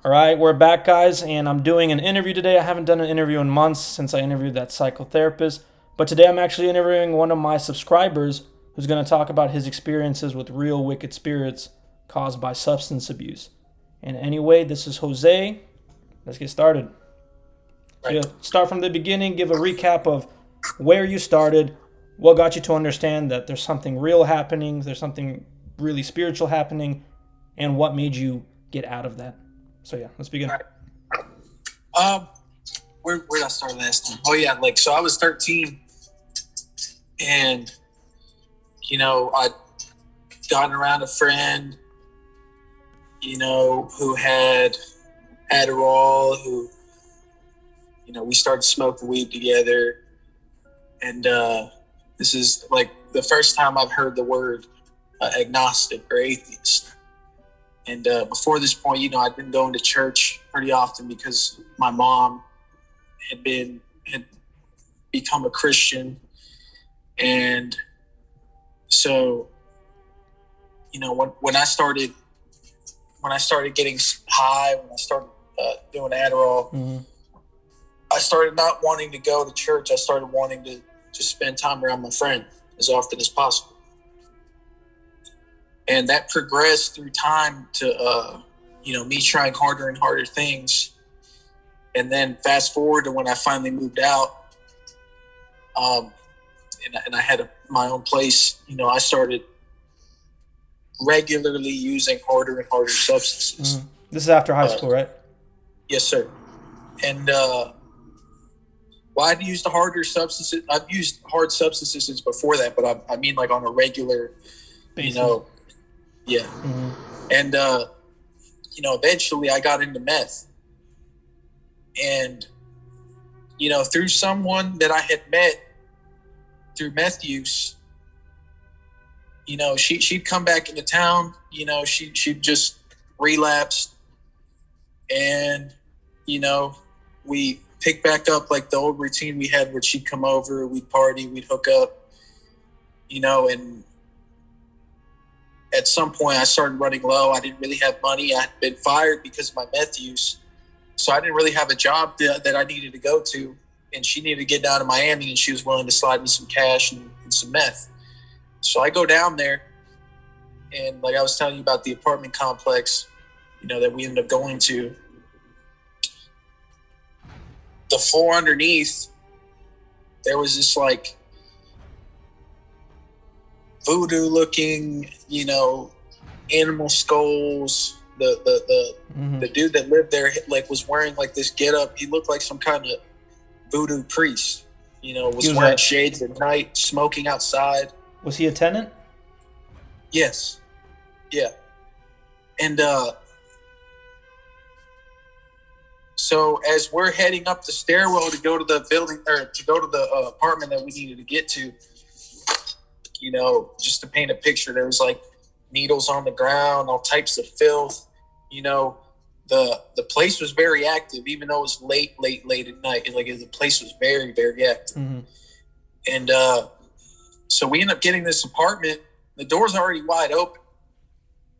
All right, we're back, guys, and I'm doing an interview today. I haven't done an interview in months since I interviewed that psychotherapist, but today I'm actually interviewing one of my subscribers who's going to talk about his experiences with real wicked spirits caused by substance abuse. And anyway, this is Jose. Let's get started. Right. So start from the beginning, give a recap of where you started, what got you to understand that there's something real happening, there's something really spiritual happening, and what made you get out of that. So yeah, let's begin. Right. Where did I start last time? Oh yeah, so I was 13, and I'd gotten around a friend, who had Adderall, who we started smoking weed together, and this is like the first time I've heard the word agnostic or atheist. And before this point, I'd been going to church pretty often because my mom had become a Christian. And so, when I started getting high, when I started doing Adderall, Mm-hmm. I started not wanting to go to church. I started wanting to just spend time around my friend as often as possible. And that progressed through time to, me trying harder and harder things. And then fast forward to when I finally moved out, and I had my own place, I started regularly using harder and harder substances. Mm-hmm. This is after high school, right? Yes, sir. And I'd used the harder substances. I've used hard substances since before that, but I mean like on a regular, Basis. Yeah. Mm-hmm. And, eventually I got into meth. And, through someone that I had met through meth use, she'd come back into town, she'd just relapsed. And, we picked back up like the old routine we had where she'd come over, we'd party, we'd hook up, and at some point I started running low. I didn't really have money. I had been fired because of my meth use. So I didn't really have a job that I needed to go to. And she needed to get down to Miami, and she was willing to slide me some cash and some meth. So I go down there, and like I was telling you about the apartment complex, that we ended up going to, the floor underneath, there was this like voodoo looking, animal skulls. The dude that lived there was wearing like this getup. He looked like some kind of voodoo priest. Was wearing shades at night, smoking outside. Was he a tenant? Yes. Yeah. And so as we're heading up the stairwell to go to the building, or to go to the apartment that we needed to get to, just to paint a picture, there was like needles on the ground, all types of filth. The place was very active, even though it was late at night. The place was very, very active. Mm-hmm. And so we end up getting this apartment. The door's already wide open.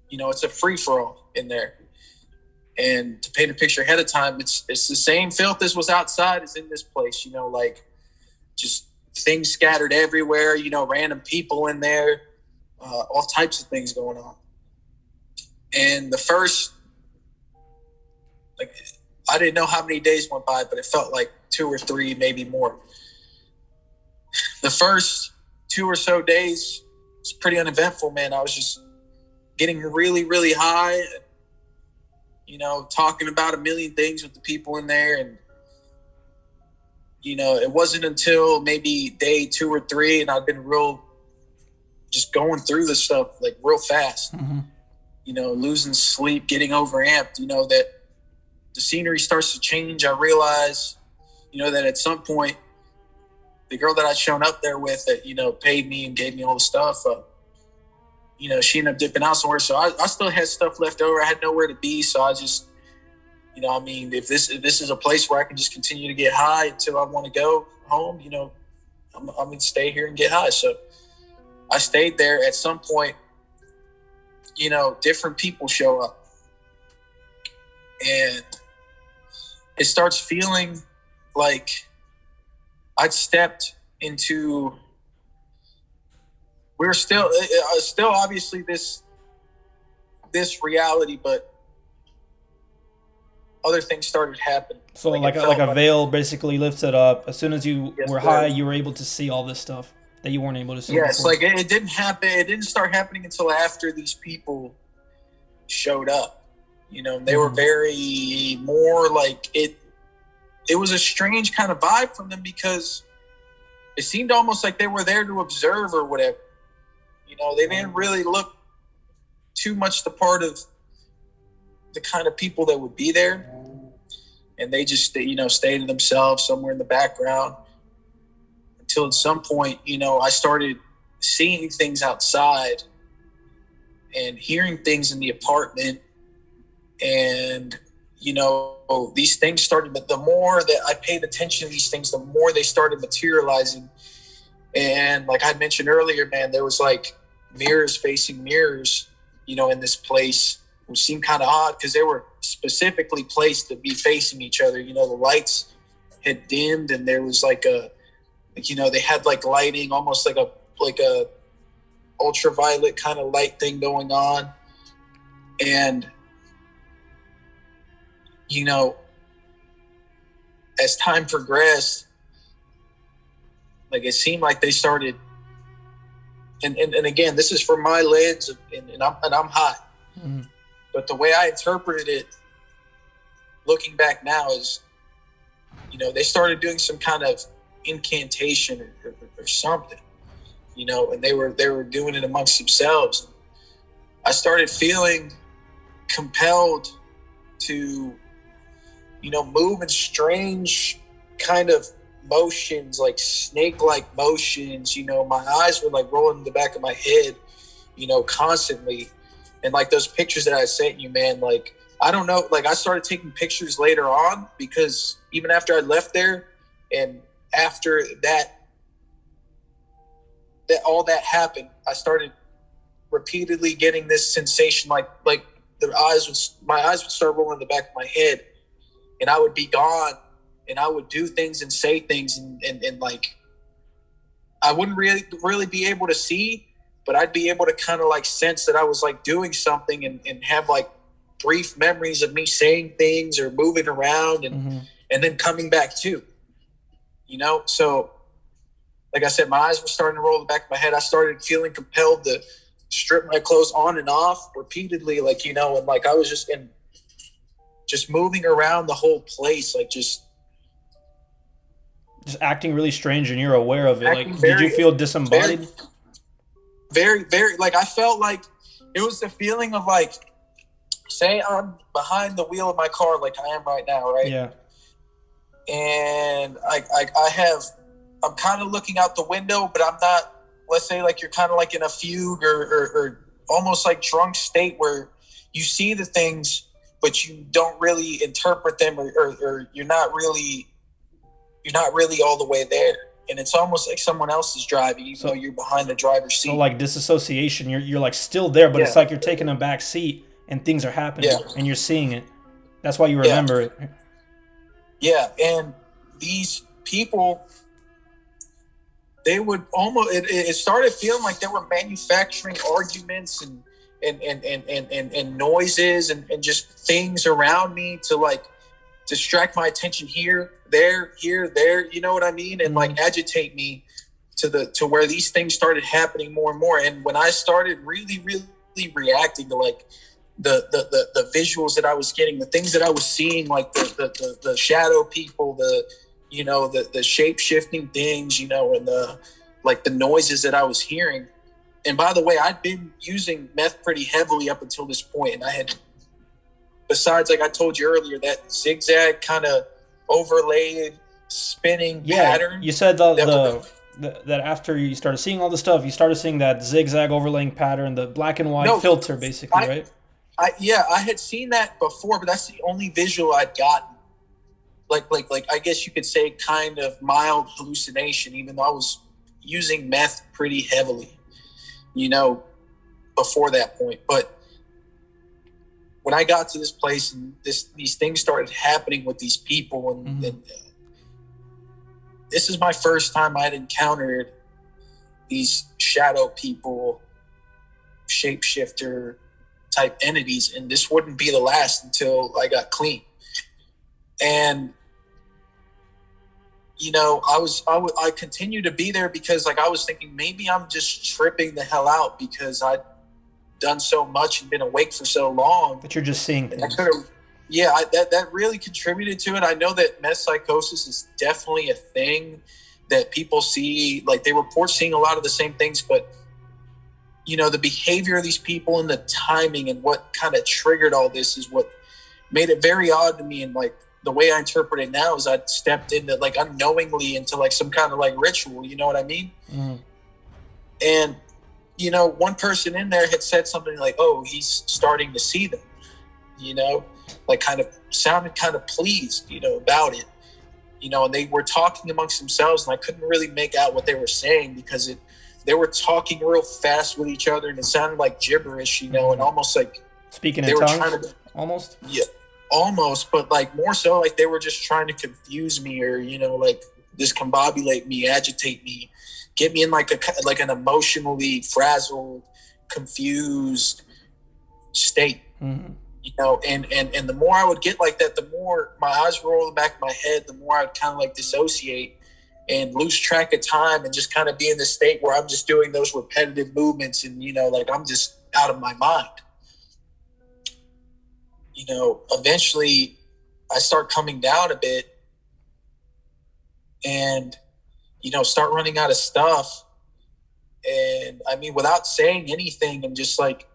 It's a free-for-all in there. And to paint a picture ahead of time, it's the same filth as was outside as in this place. Just things scattered everywhere. Random people in there, all types of things going on. And the first, I didn't know how many days went by, but it felt like 2 or 3, maybe more. The first 2 or so days was pretty uneventful, man. I was just getting really, really high, talking about a million things with the people in there. And, it wasn't until maybe day 2 or 3, and I'd been just going through this stuff real fast, Mm-hmm. Losing sleep, getting overamped, that the scenery starts to change. I realize, that at some point, the girl that I'd shown up there with that, paid me and gave me all the stuff, she ended up dipping out somewhere. So I still had stuff left over. I had nowhere to be. So I just, if this is a place where I can just continue to get high until I want to go home, I'm going to stay here and get high. So I stayed there. At some point, different people show up. and it starts feeling like I'd stepped into. We're still obviously this reality, but other things started happening. So like a veil basically lifted up. As soon as you were high, you were able to see all this stuff that you weren't able to see Yes, before. like it didn't happen. It didn't start happening until after these people showed up. You know, they were very more like it. It was a strange kind of vibe from them because it seemed almost like they were there to observe or whatever. You know, they didn't really look too much the part of the kind of people that would be there. And they just, stayed to themselves somewhere in the background until at some point, I started seeing things outside and hearing things in the apartment. And, these things started, but the more that I paid attention to these things, the more they started materializing. And like I mentioned earlier, man, there was like mirrors facing mirrors, in this place, which seemed kind of odd because they were specifically placed to be facing each other. The lights had dimmed and there was they had like lighting, almost like a ultraviolet kind of light thing going on. And, as time progressed, like it seemed like they started, and again, this is from my lens, and I'm high. Mm-hmm. But the way I interpreted it, looking back now, is, they started doing some kind of incantation or something, and they were doing it amongst themselves. I started feeling compelled to, move in strange kind of motions, like snake-like motions. My eyes were like rolling in the back of my head, constantly. And like those pictures that I sent you, man, like, I don't know, like I started taking pictures later on because even after I left there and after that all that happened, I started repeatedly getting this sensation, like my eyes would start rolling in the back of my head and I would be gone and I would do things and say things and like I wouldn't really be able to see, but I'd be able to kind of like sense that I was like doing something and have like brief memories of me saying things or moving around and then coming back too, So like I said, my eyes were starting to roll in the back of my head. I started feeling compelled to strip my clothes on and off repeatedly, like, and like I was just moving around the whole place, like just acting really strange, and you're aware of it. Like, did you feel disembodied? Very, very, like I felt like it was the feeling of like, say I'm behind the wheel of my car, like I am right now, right? Yeah. And I'm kind of looking out the window, but I'm not. Let's say like you're kind of like in a fugue or almost like drunk state where you see the things, but you don't really interpret them or you're not really all the way there. And it's almost like someone else is driving, even though you're behind the driver's seat. So like disassociation, you're like still there, but it's like you're taking a back seat and things are happening and you're seeing it. That's why you remember it. Yeah, and these people, they would almost, it started feeling like they were manufacturing arguments and noises and just things around me to like distract my attention here, there, you know what I mean? And like agitate me to where these things started happening more and more. And when I started really, really reacting to like the visuals that I was getting, the things that I was seeing, like the shadow people, the shape shifting things, and the noises that I was hearing. And by the way, I'd been using meth pretty heavily up until this point, and I had, besides, like I told you earlier, that zigzag kind of overlaid spinning pattern. You said that after you started seeing all the stuff, you started seeing that zigzag overlaying pattern, the black and white filter, basically, right? I had seen that before, but that's the only visual I'd gotten. Like I guess you could say kind of mild hallucination, even though I was using meth pretty heavily, before that point. But when I got to this place and these things started happening with these people, and this is my first time I'd encountered these shadow people, shapeshifter type entities, and this wouldn't be the last until I got clean. And I continued to be there because like I was thinking maybe I'm just tripping the hell out because I'd done so much and been awake for so long that you're just seeing things. That really contributed to it. I know that meth psychosis is definitely a thing that people see. Like they report seeing a lot of the same things, but the behavior of these people and the timing and what kind of triggered all this is what made it very odd to me. And like the way I interpret it now is I stepped into like unknowingly into like some kind of like ritual. You know what I mean? And one person in there had said something like, "Oh, he's starting to see them," like kind of sounded kind of pleased, about it, and they were talking amongst themselves, and I couldn't really make out what they were saying because they were talking real fast with each other, and it sounded like gibberish, and almost like speaking in tongues, almost. Yeah, almost, but like more so like they were just trying to confuse me or like discombobulate me, agitate me, get me in like an emotionally frazzled, confused state. And the more I would get like that, the more my eyes would roll in the back of my head, the more I'd kind of like dissociate and lose track of time and just kind of be in this state where I'm just doing those repetitive movements and, like I'm just out of my mind. Eventually I start coming down a bit and, start running out of stuff. And I mean, without saying anything and just like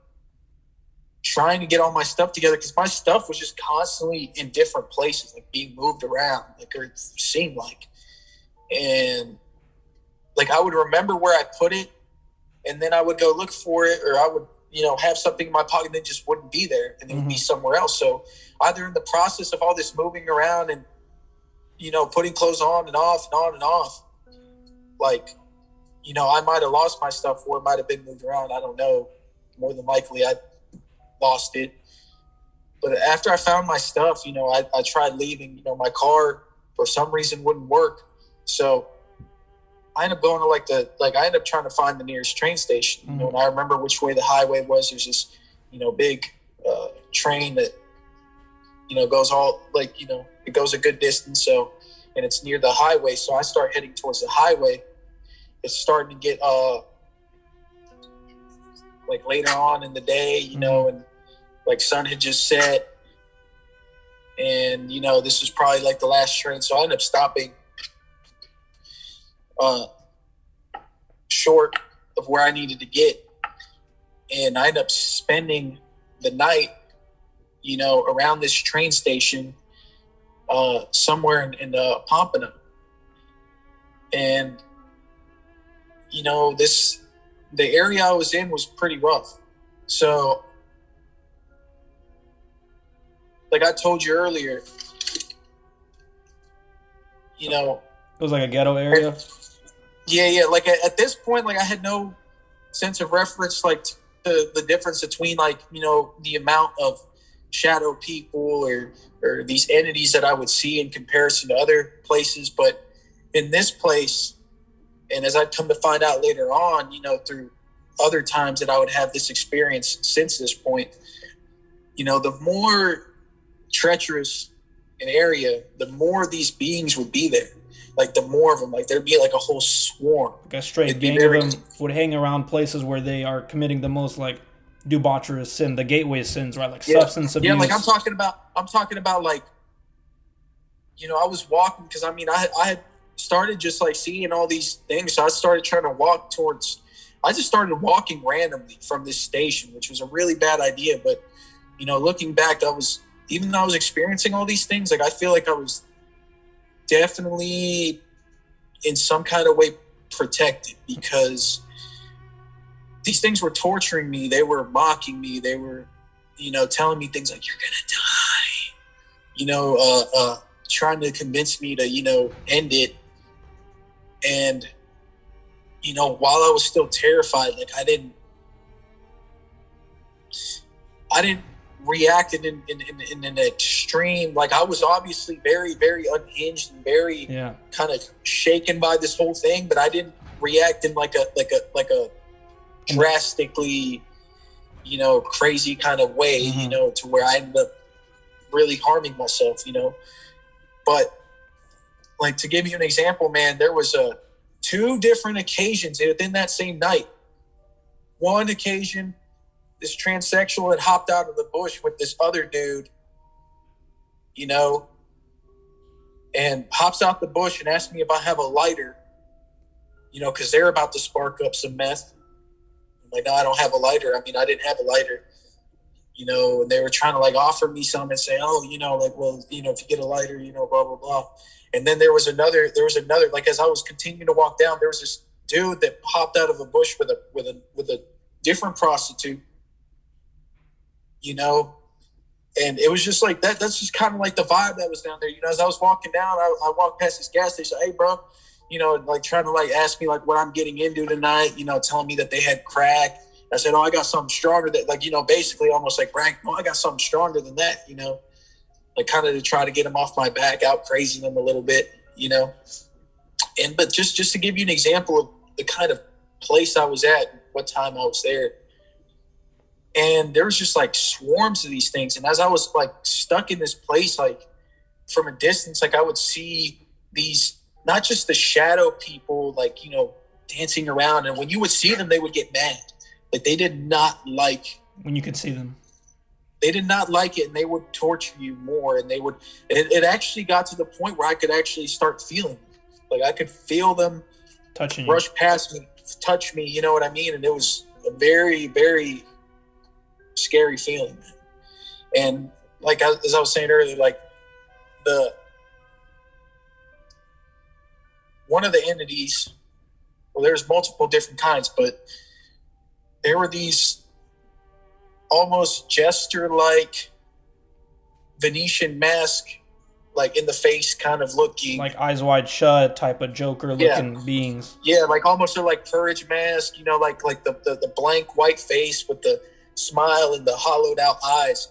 trying to get all my stuff together, because my stuff was just constantly in different places, like being moved around, like it seemed like. And like I would remember where I put it, and then I would go look for it, or I would, have something in my pocket that just wouldn't be there, and it would be somewhere else. So either in the process of all this moving around and, putting clothes on and off and on and off, like, I might have lost my stuff or it might have been moved around. I don't know. More than likely I lost it. But after I found my stuff, I tried leaving. My car for some reason wouldn't work. So I ended up going to I ended up trying to find the nearest train station. And I remember which way the highway was. There's this, big train that, goes all it goes a good distance. So, and it's near the highway. So I start heading towards the highway. It's starting to get like later on in the day, and like sun had just set, and this was probably like the last train. So I ended up stopping short of where I needed to get, and I ended up spending the night, around this train station, somewhere in Pompano, and the area I was in was pretty rough. So, like I told you earlier, it was like a ghetto area. Yeah. Like at this point, like I had no sense of reference, like to the difference between like, the amount of shadow people or these entities that I would see in comparison to other places. But in this place, and as I'd come to find out later on, through other times that I would have this experience since this point, the more treacherous an area, the more these beings would be there. Like the more of them, like there'd be like a whole swarm. Like a straight gang of them would hang around places where they are committing the most like debaucherous sin, the gateway sins, right? Like substance abuse. Yeah, like I'm talking about like, I was walking because I had started just like seeing all these things. So I started trying to I just started walking randomly from this station, which was a really bad idea. But, looking back, even though I was experiencing all these things, like I feel like I was definitely in some kind of way protected, because these things were torturing me. They were mocking me. They were, telling me things like, "You're going to die," trying to convince me to, end it. And, while I was still terrified, like I didn't reacted in an extreme, like I was obviously very, very unhinged and very kind of shaken by this whole thing, but I didn't react in like a drastically, you know, crazy kind of way, you know, to where I ended up really harming myself, you know. But like, to give you an example, man, there was two different occasions within that same night. One occasion, this transsexual had hopped out of the bush with this other dude, you know, and hops out the bush and asks me if I have a lighter, you know, because they're about to spark up some meth. I'm like, no, I don't have a lighter. I mean, I didn't have a lighter, you know, and they were trying to like offer me some and say, oh, you know, like, well, you know, if you get a lighter, you know, blah, blah, blah. And then there was another, like, as I was continuing to walk down, there was this dude that hopped out of a bush with a different prostitute, you know, and it was just like that. That's just kind of like the vibe that was down there. You know, as I was walking down, I walked past this gas station. Hey, bro, you know, like trying to like ask me like what I'm getting into tonight, you know, telling me that they had crack. I said, oh, I got something stronger that, like, you know, basically almost like brag, oh, I got something stronger than that, you know, like kind of to try to get them off my back, out crazy them a little bit, you know. And but just to give you an example of the kind of place I was at, what time I was there. And there was just like swarms of these things. And as I was like stuck in this place, like from a distance, like I would see these, not just the shadow people, like, you know, dancing around. And when you would see them, they would get mad. Like they did not like when you could see them. They did not like it, and they would torture you more. And they would, it actually got to the point where I could actually start feeling, like I could feel them touching brush you, past me, touch me, you know what I mean? And it was a very, very scary feeling. And like as I was saying earlier, like one of the entities, well, there's multiple different kinds, but there were these almost jester-like Venetian mask, like in the face kind of looking, like eyes wide shut type of Joker looking beings. Yeah, like almost a like Purge mask, you know, like the blank white face with the smile and the hollowed out eyes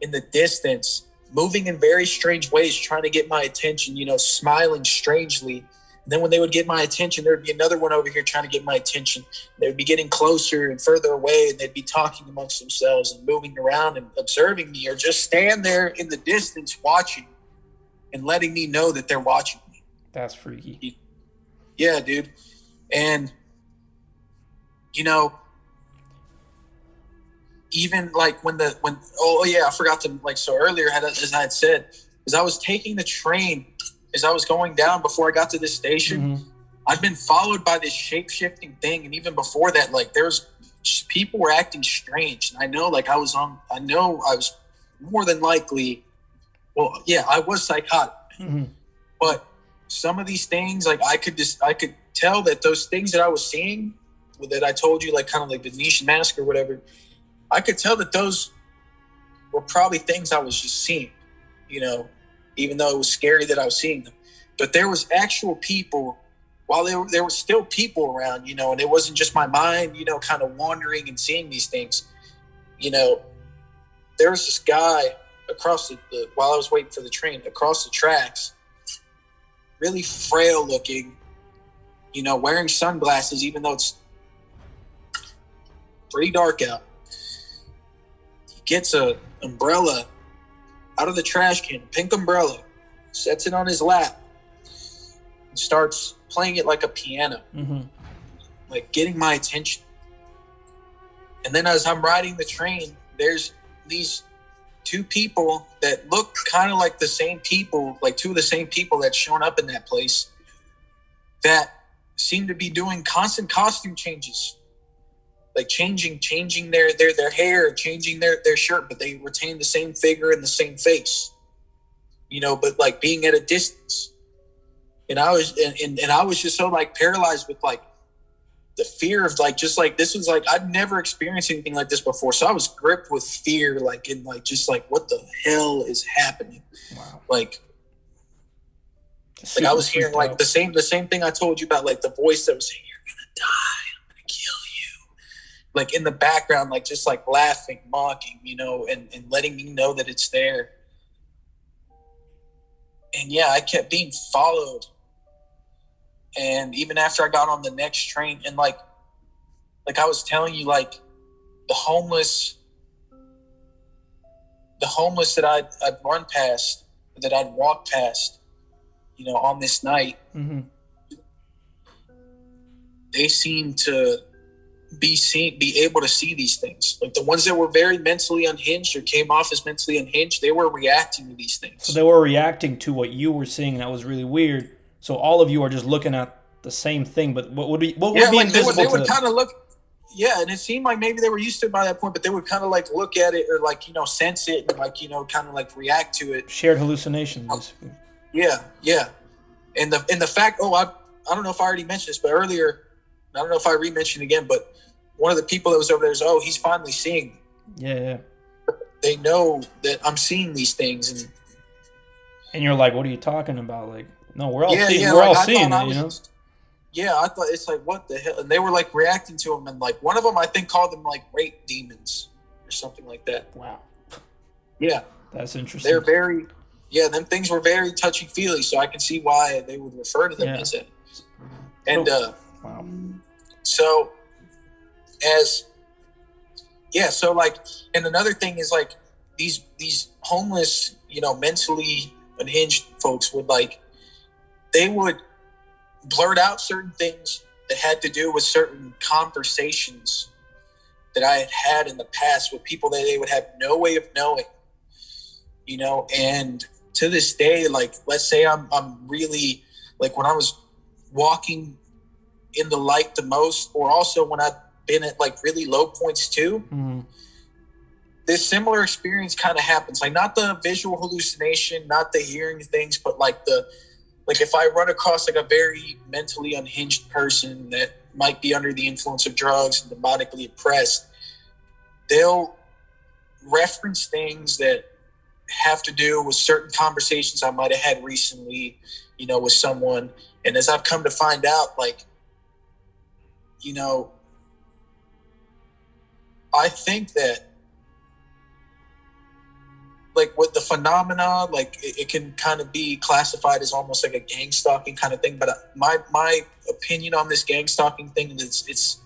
in the distance, moving in very strange ways, trying to get my attention, you know, smiling strangely. And then when they would get my attention, there would be another one over here trying to get my attention. They would be getting closer and further away, and they'd be talking amongst themselves and moving around and observing me, or just stand there in the distance watching and letting me know that they're watching me. That's freaky. Yeah, dude. And, you know, even like I forgot to, like, so earlier, as I had said, as I was taking the train, as I was going down before I got to this station, I'd been followed by this shape-shifting thing. And even before that, like, people were acting strange. And I know I was more than likely, well, yeah, I was psychotic. But some of these things, like I could tell that those things that I was seeing, that I told you, like kind of like the Venetian mask or whatever, I could tell that those were probably things I was just seeing, you know, even though it was scary that I was seeing them. But there was actual people, while there were still people around, you know, and it wasn't just my mind, you know, kind of wandering and seeing these things. You know, there was this guy across while I was waiting for the train, across the tracks, really frail looking, you know, wearing sunglasses, even though it's pretty dark out. He gets a umbrella out of the trash can, a pink umbrella, sets it on his lap, and starts playing it like a piano, like getting my attention. And then as I'm riding the train, there's these two people that look kind of like the same people, like two of the same people that's shown up in that place, that seem to be doing constant costume changes, like changing their hair, changing their shirt, but they retain the same figure and the same face, you know, but like being at a distance. And I was just so like paralyzed with like the fear of like, just like, this was like, I'd never experienced anything like this before. So I was gripped with fear, like, in like, just like, what the hell is happening? Wow. Like I was hearing like the same thing I told you about, like the voice that was saying, you're going to die, I'm going to kill you. like in the background, like just like laughing, mocking, and letting me know that it's there. And yeah, I kept being followed. And even after I got on the next train, and like I was telling you, like the homeless that I'd run past, that I'd walk past, on this night, Mm-hmm. they seemed to be able to see these things. Like the ones that were very mentally unhinged or came off as mentally unhinged, they were reacting to these things. So they were reacting to what you were seeing. That was really weird. So all of you are just looking at the same thing, but what would be like invisible they to would kind of look. Yeah, and it seemed like maybe they were used to it by that point, but they would kind of like look at it or like sense it and like kind of like react to it. Shared hallucinations, basically. Yeah, and the fact. Oh, I don't know if I already mentioned this, but earlier, I don't know if I re-mentioned again, but one of the people that was over there is, he's finally seeing me. Yeah. They know that I'm seeing these things, and you're like, what are you talking about? Like, no, we're all seeing. Yeah, we're like, all seeing it, Yeah, I thought it's like, what the hell? And they were like reacting to them, and like one of them, I think, called them like rape demons or something like that. Wow. Yeah, that's interesting. They're very, them things were very touchy feely, so I can see why they would refer to them as that. And wow. So so like, and another thing is like these homeless, mentally unhinged folks would like, they would blurt out certain things that had to do with certain conversations that I had had in the past with people that they would have no way of knowing, and to this day, like, let's say I'm really, like, when I was walking in the light the most, or also when I've been at like really low points too, this similar experience kind of happens. Like, not the visual hallucination, not the hearing things, but like if I run across like a very mentally unhinged person that might be under the influence of drugs and demonically oppressed, they'll reference things that have to do with certain conversations I might have had recently, with someone. And as I've come to find out, like, I think that, like, with the phenomena, like it can kind of be classified as almost like a gang stalking kind of thing. But my opinion on this gang stalking thing is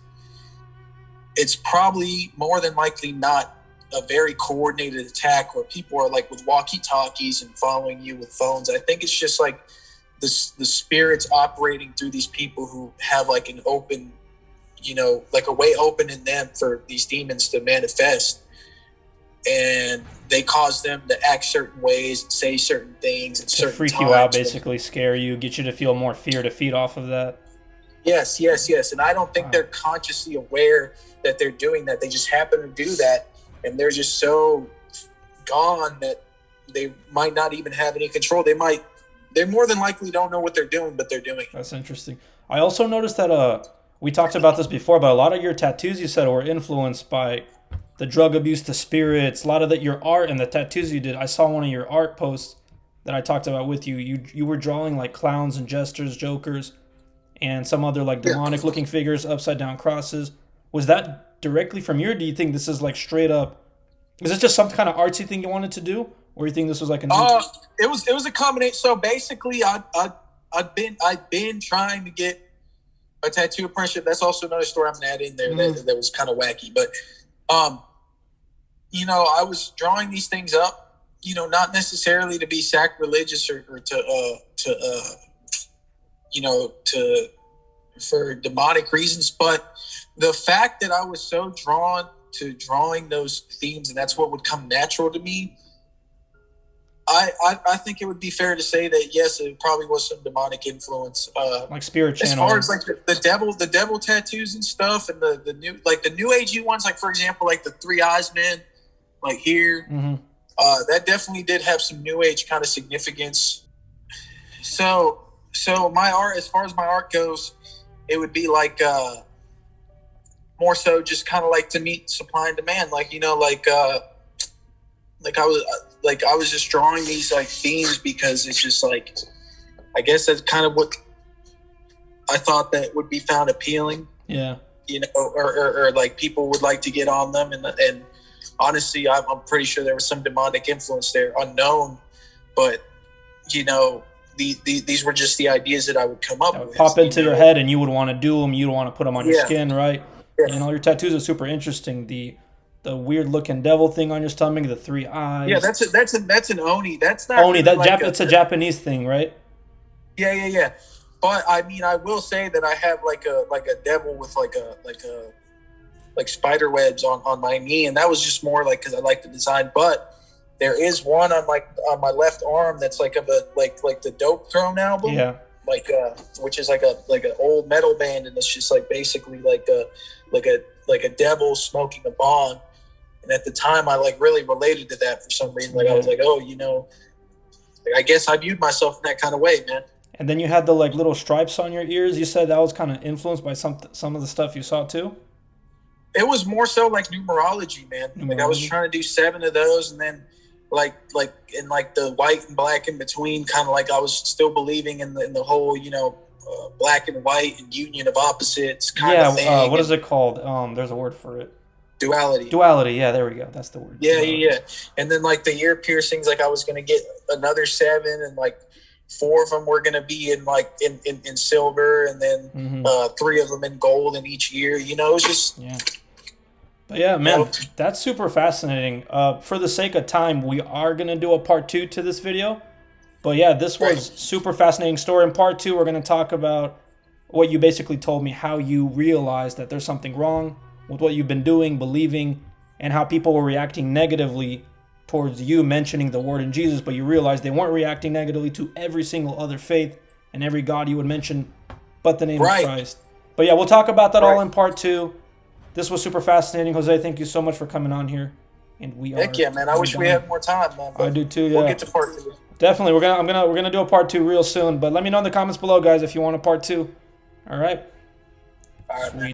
it's probably more than likely not a very coordinated attack where people are like with walkie-talkies and following you with phones. I think it's just like the spirits operating through these people who have like an open, like a way open in them for these demons to manifest. And they cause them to act certain ways and say certain things at certain freak times. You out, basically scare you, get you to feel more fear to feed off of that. Yes. And I don't think they're consciously aware that they're doing that. They just happen to do that, and they're just so gone that they might not even have any control. They more than likely don't know what they're doing, but they're doing it. That's interesting. I also noticed that we talked about this before, but a lot of your tattoos, you said, were influenced by the drug abuse, the spirits, a lot of that, your art and the tattoos you did. I saw one of your art posts that I talked about with you. You were drawing like clowns and jesters, jokers, and some other like demonic looking figures, upside down crosses. Was that directly from you, or do you think this is like straight up? Is this just some kind of artsy thing you wanted to do, or you think this was like a new... It was a combination. So basically, I'd been trying to get a tattoo apprenticeship. That's also another story I'm gonna add in there that was kind of wacky, but I was drawing these things up, not necessarily to be sacrilegious or for demonic reasons, but the fact that I was so drawn to drawing those themes, and that's what would come natural to me, I think it would be fair to say that yes, it probably was some demonic influence, like spirit channel. As far as like the devil tattoos and stuff, and the new agey ones, like for example, like the three eyes men, like here, that definitely did have some new age kind of significance. So my art, as far as my art goes, it would be like more so just kind of like to meet supply and demand, like I was just drawing these like themes because it's just like, I guess that's kind of what I thought that would be found appealing. Yeah. you know, or like people would like to get on them, and honestly, I'm pretty sure there was some demonic influence there, unknown, but you know, these were just the ideas that I would come up with. Pop into your head, and you would want to do them. You would want to put them on your Yeah. skin, right? Yeah. You know, your tattoos are super interesting. The weird looking devil thing on your stomach, the 3 eyes. Yeah, that's an oni. That's not Oni. really It's a Japanese thing, right? Yeah. But I mean, I will say that I have like a devil with like spider webs on my knee, and that was just more like because I like the design. But there is one on my left arm that's like the Dope Throne album, Yeah. Which is like an old metal band, and it's just like basically like a devil smoking a bong. And at the time, I like really related to that for some reason. Like I was like, oh, you know, like, I guess I viewed myself in that kind of way, man. And then you had the like little stripes on your ears. You said that was kind of influenced by some of the stuff you saw too. It was more so like numerology, man. Like I was trying to do 7 of those, and then like in like the white and black in between, kind of like I was still believing in the whole, you know, black and white and union of opposites kind of thing. What is it called? There's a word for it. Duality. Yeah, there we go. That's the word. Yeah. And then like the ear piercings, like I was gonna get another 7, and like 4 of them were gonna be in silver, and then 3 of them in gold in each ear. You know, it was just But yeah, man, that's super fascinating. For the sake of time, we are gonna do a part 2 to this video. But yeah, this was super fascinating story. In part 2, we're gonna talk about what you basically told me, how you realized that there's something wrong with what you've been doing, believing, and how people were reacting negatively towards you mentioning the word in Jesus, but you realized they weren't reacting negatively to every single other faith and every God you would mention but the name of Christ. But yeah, we'll talk about that all in part 2. This was super fascinating. Jose, thank you so much for coming on here. And Heck yeah, man. I wish we had more time, man. I do too, yeah. We'll get to part 2. Definitely. We're gonna do a part 2 real soon. But let me know in the comments below, guys, if you want a part 2. All right. All right, man.